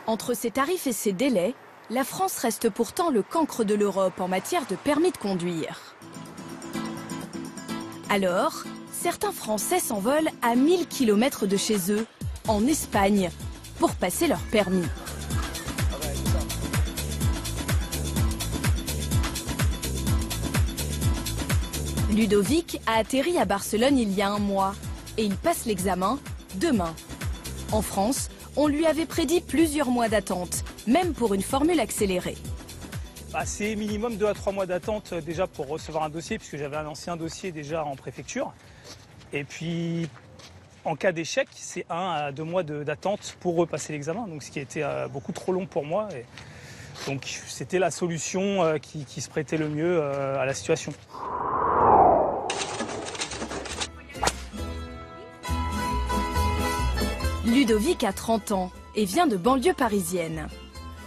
Entre ses tarifs et ses délais, la France reste pourtant le cancre de l'Europe en matière de permis de conduire. Alors, certains Français s'envolent à 1000 km de chez eux, en Espagne, pour passer leur permis. Ludovic a atterri à Barcelone il y a un mois et il passe l'examen demain. En France, on lui avait prédit plusieurs mois d'attente, même pour une formule accélérée. C'est minimum 2 à 3 mois d'attente déjà pour recevoir un dossier, puisque j'avais un ancien dossier déjà en préfecture. Et puis, en cas d'échec, c'est 1 à 2 mois d'attente pour repasser l'examen, donc ce qui a été beaucoup trop long pour moi. Et donc c'était la solution qui se prêtait le mieux à la situation. Ludovic a 30 ans et vient de banlieue parisienne.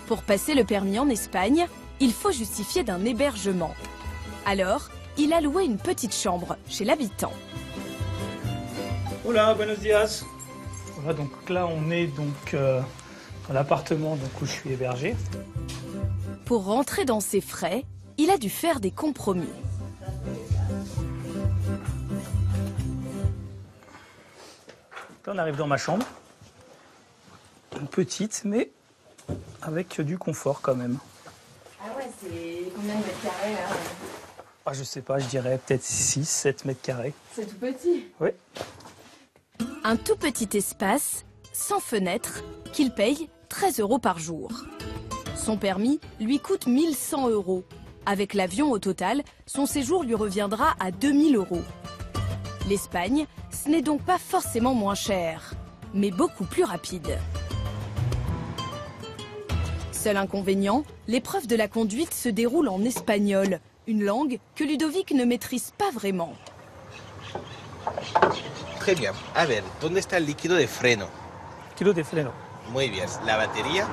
Pour passer le permis en Espagne, il faut justifier d'un hébergement. Alors, il a loué une petite chambre chez l'habitant. Hola, buenos días. Voilà, donc là on est dans l'appartement où je suis hébergé. Pour rentrer dans ses frais, il a dû faire des compromis. Là on arrive dans ma chambre. Une petite, mais avec du confort quand même. Ah ouais, c'est combien de mètres carrés là? Je sais pas, je dirais peut-être 6-7 mètres carrés. C'est tout petit. Oui. Un tout petit espace, sans fenêtre, qu'il paye 13 € par jour. Son permis lui coûte 1100 €. Avec l'avion au total, son séjour lui reviendra à 2000 €. L'Espagne, ce n'est donc pas forcément moins cher, mais beaucoup plus rapide. Seul inconvénient, l'épreuve de la conduite se déroule en espagnol, une langue que Ludovic ne maîtrise pas vraiment. Très bien. A ver, ¿dónde está el líquido de freno? Kilo de freno. Muy bien. La batería.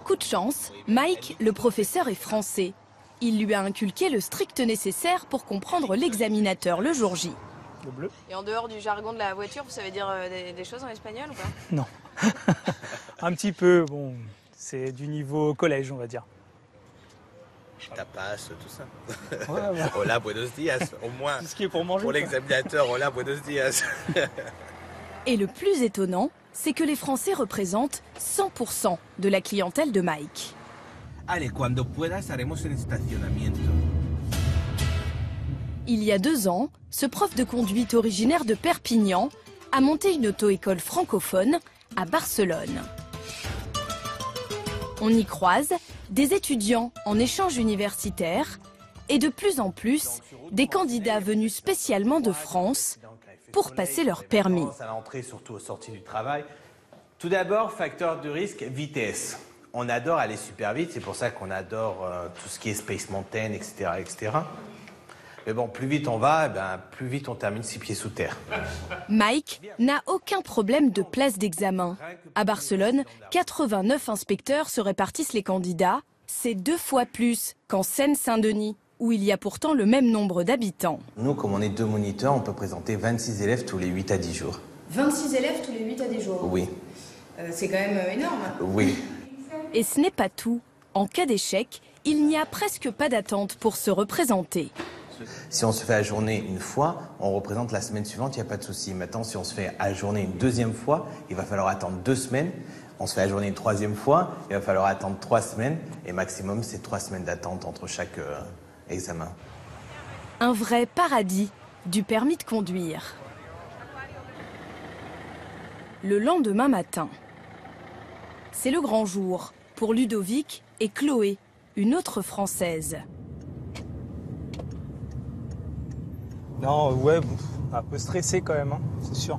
Coup de chance, Mike, le professeur, est français. Il lui a inculqué le strict nécessaire pour comprendre l'examinateur le jour J. Le bleu. Et en dehors du jargon de la voiture, vous savez dire des choses en espagnol ou pas? Non. Un petit peu, bon, c'est du niveau collège, on va dire. Tapas, tout ça. Ouais, ouais. Hola, buenos días. Au moins, Tout ce qui est pour manger. pour quoi. l'examinateur, hola, buenos días. Et le plus étonnant, c'est que les Français représentent 100% de la clientèle de Mike. Allez, cuando puedas haremos el estacionamiento. Il y a 2 ans, ce prof de conduite originaire de Perpignan a monté une auto-école francophone à Barcelone. On y croise des étudiants en échange universitaire et de plus en plus des candidats venus spécialement de France pour passer leur permis. À l'entrée, surtout aux sorties du travail. Tout d'abord, facteur de risque, vitesse. On adore aller super vite, c'est pour ça qu'on adore tout ce qui est Space Mountain, etc., etc. Mais bon, plus vite on va, plus vite on termine 6 pieds sous terre. Mike n'a aucun problème de place d'examen. À Barcelone, 89 inspecteurs se répartissent les candidats. C'est 2 fois plus qu'en Seine-Saint-Denis, où il y a pourtant le même nombre d'habitants. Nous, comme on est 2 moniteurs, on peut présenter 26 élèves tous les 8 à 10 jours. 26 élèves tous les 8 à 10 jours. Oui. C'est quand même énorme. Oui. Et ce n'est pas tout. En cas d'échec, il n'y a presque pas d'attente pour se représenter. Si on se fait ajourner une fois, on représente la semaine suivante, il n'y a pas de souci. Maintenant, si on se fait ajourner une 2e fois, il va falloir attendre 2 semaines. On se fait ajourner une 3e fois, il va falloir attendre 3 semaines. Et maximum, c'est 3 semaines d'attente entre chaque examen. Un vrai paradis du permis de conduire. Le lendemain matin, c'est le grand jour pour Ludovic et Chloé, une autre Française. Non, ouais, un peu stressé quand même, hein, c'est sûr.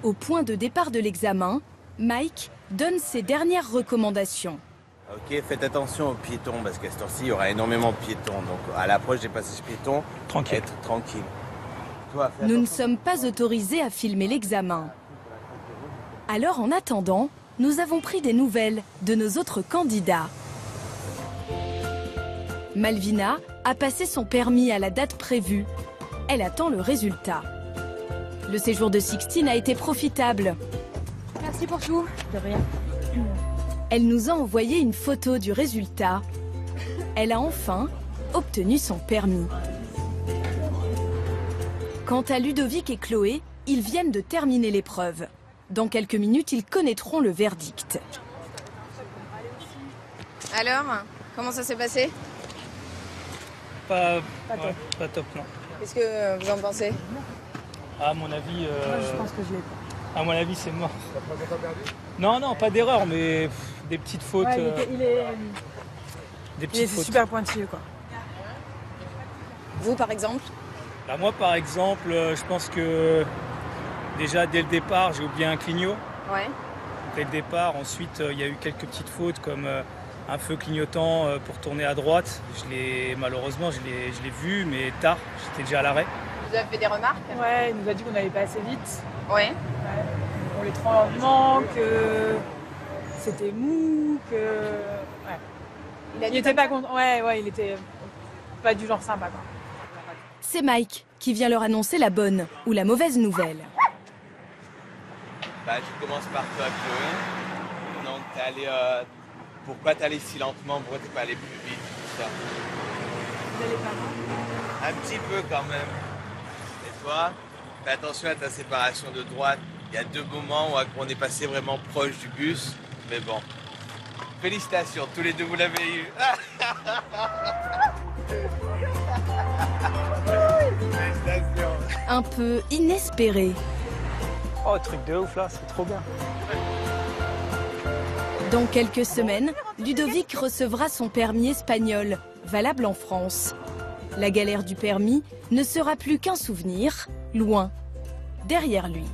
Au point de départ de l'examen, Mike donne ses dernières recommandations. Ok, faites attention aux piétons, parce qu'à cette heure-ci, il y aura énormément de piétons. Donc à l'approche des passages piétons, Tranquille. être tranquille. Toi, fais Nous ne attention. sommes pas autorisés à filmer l'examen. Alors en attendant, nous avons pris des nouvelles de nos autres candidats. Malvina a passé son permis à la date prévue. Elle attend le résultat. Le séjour de Sixtine a été profitable. Merci pour tout. De rien. Elle nous a envoyé une photo du résultat. Elle a enfin obtenu son permis. Quant à Ludovic et Chloé, ils viennent de terminer l'épreuve. Dans quelques minutes, ils connaîtront le verdict. Alors, comment ça s'est passé? Pas top. Pas top, non. Qu'est-ce que vous en pensez? À mon avis, Je pense que je l'ai pas. à mon avis, c'est mort. Non, non, pas d'erreur, mais des petites fautes. Ouais, il Des est petites fautes. super pointilleux, quoi. Vous, par exemple? Bah, moi, par exemple, je pense que déjà dès le départ, j'ai oublié un clignot. Ouais. Dès le départ, ensuite, il y a eu quelques petites fautes comme un feu clignotant pour tourner à droite. Malheureusement, je l'ai vu, mais tard. J'étais déjà à l'arrêt. Vous avez fait des remarques? Ouais, il nous a dit qu'on n'allait pas assez vite. Ouais. On les tremblements, que c'était mou, que... Ouais. Il était pas content. Ouais, il était pas du genre sympa, quoi. C'est Mike qui vient leur annoncer la bonne ou la mauvaise nouvelle. Bah, je commence par toi, Chloé. Donc, t'es allé. Pourquoi t'es allé si lentement? Pourquoi t'es pas allé plus vite? Tout ça? Vous allez pas mal? Un petit peu quand même. Et toi, fais attention à ta séparation de droite. Il y a 2 moments où on est passé vraiment proche du bus. Mais bon. Félicitations, tous les deux vous l'avez eu. Félicitations. Un peu inespéré. Oh, truc de ouf là, c'est trop bien. Dans quelques semaines, Ludovic recevra son permis espagnol, valable en France. La galère du permis ne sera plus qu'un souvenir, loin derrière lui.